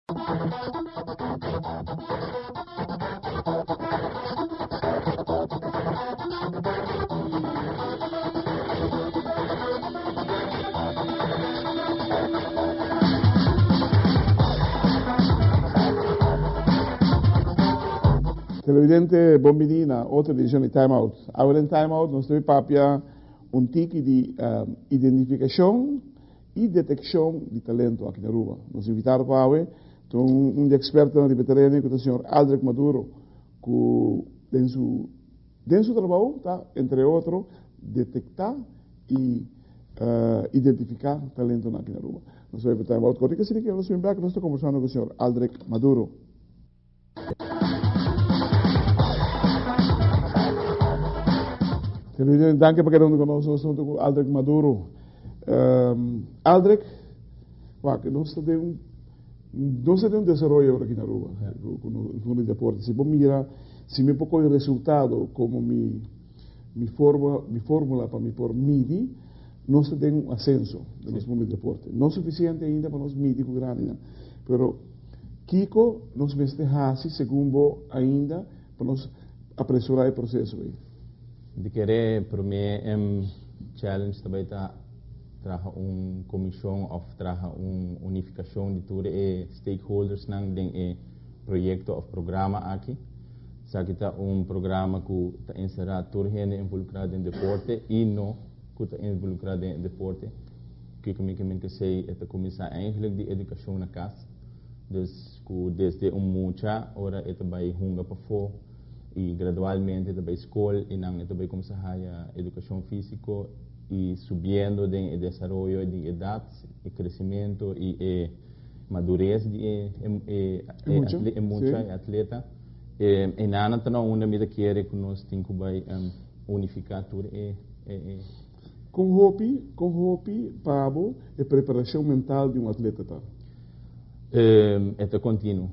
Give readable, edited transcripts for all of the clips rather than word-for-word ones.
Televidente, buongiorno na outra edição de Time Out. Agora em Time Out nós temos papia tipo de identificação e detecção de talento aqui na rua. Nós invitamos para hoje experto na veterano, que é o senhor Aldrich Maduro, que tem seu trabalho, tá, entre outros, detectar e identificar talento aqui na rua. Nós vamos Time Out. Quando nós estamos conversando com o senhor Aldrich Maduro. Danke para quedando conosco assunto com Aldrich Maduro. Aldrich, nós temos um desenvolvimento aqui na rua, com o fundo de deporte. Se vamos mirar, se me pouco o resultado, como me fórmula para me pôr MIDI, nós temos um ascenso nos fundos de deporte. Não suficiente ainda para nós MIDI com grana, mas Kiko nos mestejase, segundo ainda, para nós apressurar o processo aí. De querer, para mim, challenge também traga comissão ou traga unificação de todos os stakeholders nang den projeto ou programa aqui. Sabe que programa que está inserado toda gente involucrada em deporte e não que está involucrado em deporte. Que que sei é começar eigenlijk de educação na casa. Dus desde mucha hora é também hunga para fora. E gradualmente também escola e não também começar a educação física e subindo o desenvolvimento de idade, e crescimento e madurez de muita atleta. E nada também onde me quer que nós temos que unificar tudo com hobby, Pablo, é preparação mental de atleta, tá? É contínuo.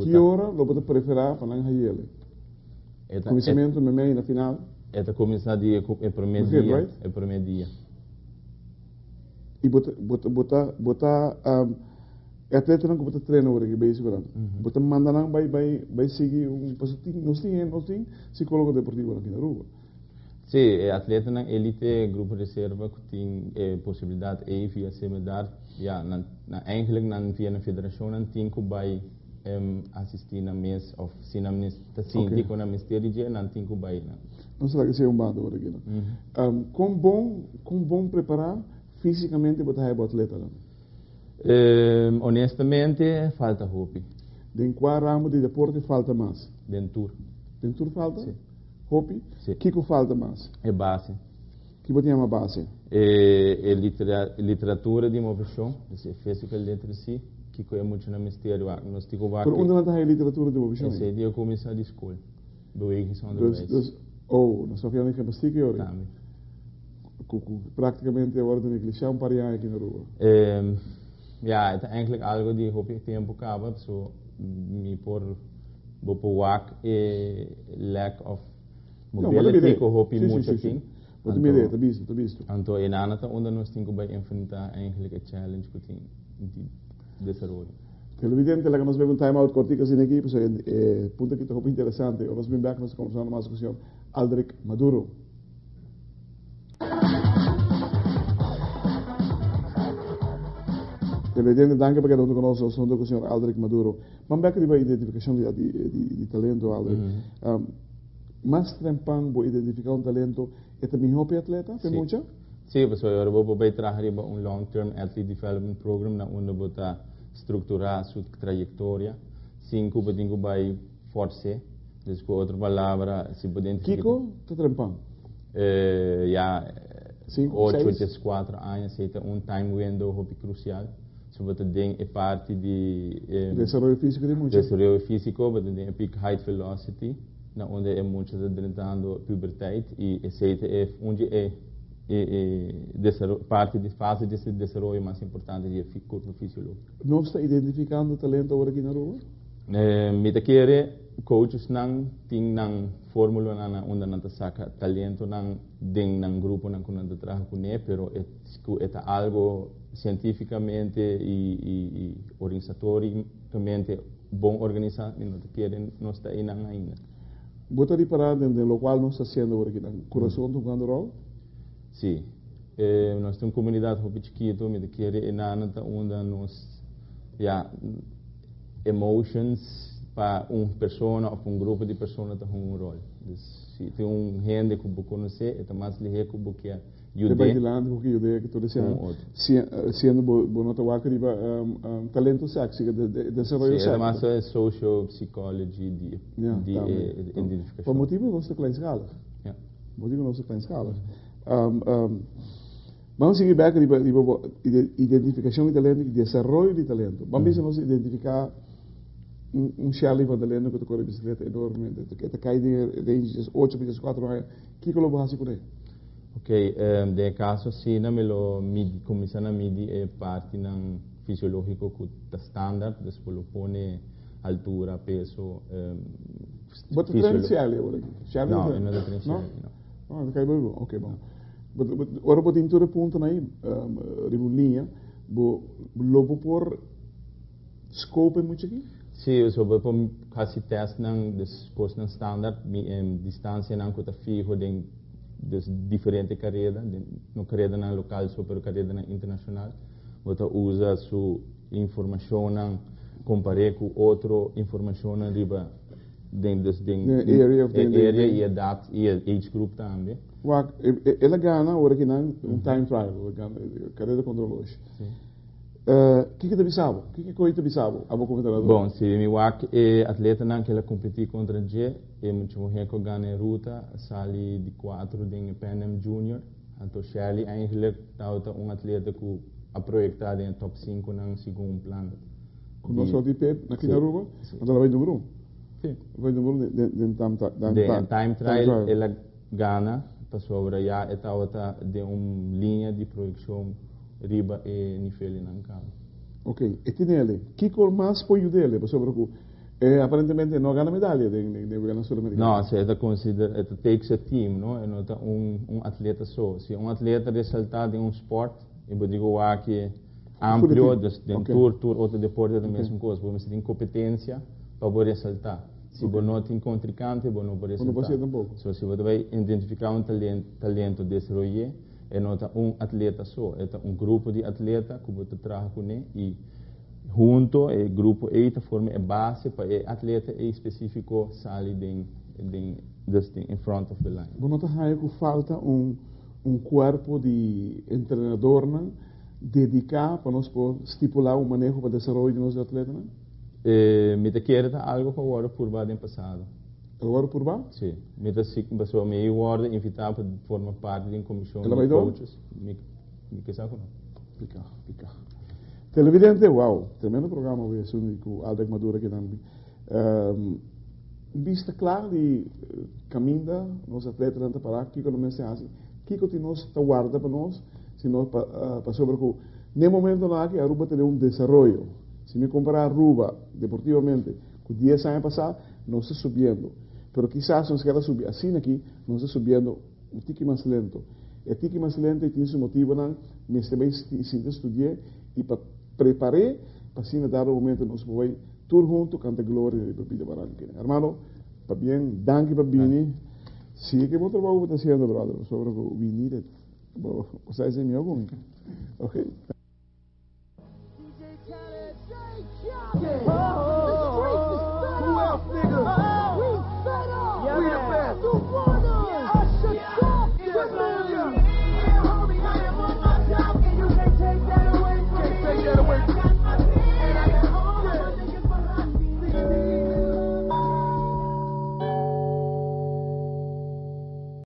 Que hora lo pode preferar para não ele? Conhecimento no meio na final? É começar dia é primeiro dia, right? É primeiro dia. E botar atleta não botar treino agora que bem segurando. Botar manda não vai seguir positivo. Nós tem psicólogo deportivo aqui na rua. Sim, atleta na elite grupo reserva que tem possibilidade via seminar, eigenlijk via na federação não tem que vai assistir na mês of se na ministério sim com na ministério de não tem que vai não será que seja bando agora aqui não. Com bom preparar fisicamente botar o atleta não. Honestamente falta hobby. Em qual ramo de deporte falta mais? Dentur falta? Sim. Hobby? Sim. O que falta mais? É base. Que você chama base? Literatura de movição, physical literacy, que é muito na mistério. Nós temos Por onde não está a literatura de movição? Esse dia eu comecei a escola. Bewegingsonderwijs. Nós só falamos gimnastica hoje? Também. Praticamente agora tem que um par de anos aqui na rua. Ja, het is eigenlijk algo die hoop ik tempo acaba, so me por wak lack of mobility ko hoop ik muito assim. Wat me ideia, tá visto. Anto enanata onde nós temos que enfrentar eigenlijk a challenge que tem de desenvolvimento. Televidente, lá que nós vemos time out cortico sin equipo, punto que está interessante. Nós vemos back nós conversando mais com o senhor Aldrich Maduro. Televidente, danke para quedando conosco assunto com o senhor Aldrich Maduro. Vamos back de identificação de talento, Aldrich. Mas trempan bo identificar talento é também hobby atleta, tem muita? Sim, pessoal, eu vou trabalhar long-term athlete development program na onde vou estruturar sua trajetória. Cinco bedingo vai force, dus com outra palavra, se pode identificar. Kiko, tu trempan? Ja, 8, 4 anos, é time window hobby crucial. So wat het ding is parte de desenvolvimento físico de muito. Desenvolvimento físico, wat het ding peak height velocity, na onde é muito entrando puberteit e esse é onde é parte de fase desse desenvolvimento mais importante do corpo fisiológico. Não está identificando talento agora aqui na rua? Me te querer coaches nang ting nang formula na onda nanta saka talento nang ding nang grupo nang kunanta trabajo kune, pero eta algo cientificamente y organizatoricamente bom organizado, no te quieren, no está ahí nang ainda. Bota de parar de lo cual nos está haciendo ahora aquí, corazón tocando rol? Sí. Nós temos comunidade muito chiquita, me querer enanata onda nos emotions para pessoa ou grupo de pessoas tem rol. Se tem gente que você conhece, é mais ligeiro que você ajuda. Depois de lá, porque eu que estou dizendo, sendo bonota waka riba talento sexy, desenvolvimento sexy. É mais social psychology de identificação. Por motivo não se klein escala. Motivo não se klein escala. Vamos seguir back riba identificação de talento e desenvolvimento de talento. Vamos nós identificar Charlie van der Lende que corre bicicleta enorme, que cai de range 8 metros 4 anos. Que que lo base com ele? Ok, de caso sim, na melo midi, começar na midi é parte não fisiológico que está standard, depois lo pone altura, peso. Bota diferencial agora aqui. Não, não é diferencial. Não, não cai bom. Ok, bom. Ora botin tudo ponto aí, ribulinha, lobo por scope muito aqui. Sim, sobre por quase teste não depois não standard, distância não que está fijo de diferente carreira, não carreira na local, super carreira na internacional, você usa sua informação não compare com outra informação na riba dentro area e idade e age group também. Ela ganha agora que não time trial, carreira contra hoje. Que te bisabo? Que coisa te bisabo? Abo comentar. Bom, se me wak é atleta não que ela competir contra G, é muito bom que ganha ruta, sali de 4 de Panem Junior, então Charlie eigenlijk tá atleta que a projetar em top 5 na segundo plano. Conosco de pé aqui na Aruba, então ela vai do grupo. Sim. Vai do grupo de time trial ela ganha, passou agora já tá de linha de projeção riba e nível na campo. Ok, e tem ele. Que cor mais apoio dele? Sobre o aparentemente não ganha medalha de ganhar sul-americana. Não, se é considera, takes a team, não? É não atleta só. Se atleta ressaltar em esporte, eu digo que amplo, tour outro deporte é a mesma coisa. Porque se tem competência para poder ressaltar. Se você não tem contrincante, você não pode ressaltar. So, se você vai identificar talento desenvolver, é não atleta só, é grupo de atleta que você trabalha com ele e junto o grupo forma a base para o atleta específico sair in front of the line. Você nota que falta corpo de treinador dedicado para nós estipular manejo para desenvolver de nossos atletas? Me te quero algo que agora por baixo do passado. Agora por baixo? Sim. Me te passou meio hora invitado para formar parte de comissão de coaches. Me que sabe não? Pica. Televidente, uau, tremendo programa hoje, com Aldec Madura aqui também. Vista claro de caminho, nós atletas não parar, que não mensagem, que nós está guarda para nós, se nós passou por que, no momento lá que a Aruba tem desenvolvimento. Se me comparar a Aruba deportivamente com 10 anos passados, não está subindo. Pero quizás nos queda subir assim aqui, não está subindo um tique mais lento. E tique mais lento tem seu motivo, mas também se estudar e para preparar para assim dar o momento nós vamos tudo junto canta glória de Papita Baranquina. Hermano, para bem, danke para bem. Sim, que bom trabalho está fazendo, brother. Sobre o we need it. Você é meu algum? Ok. We the best.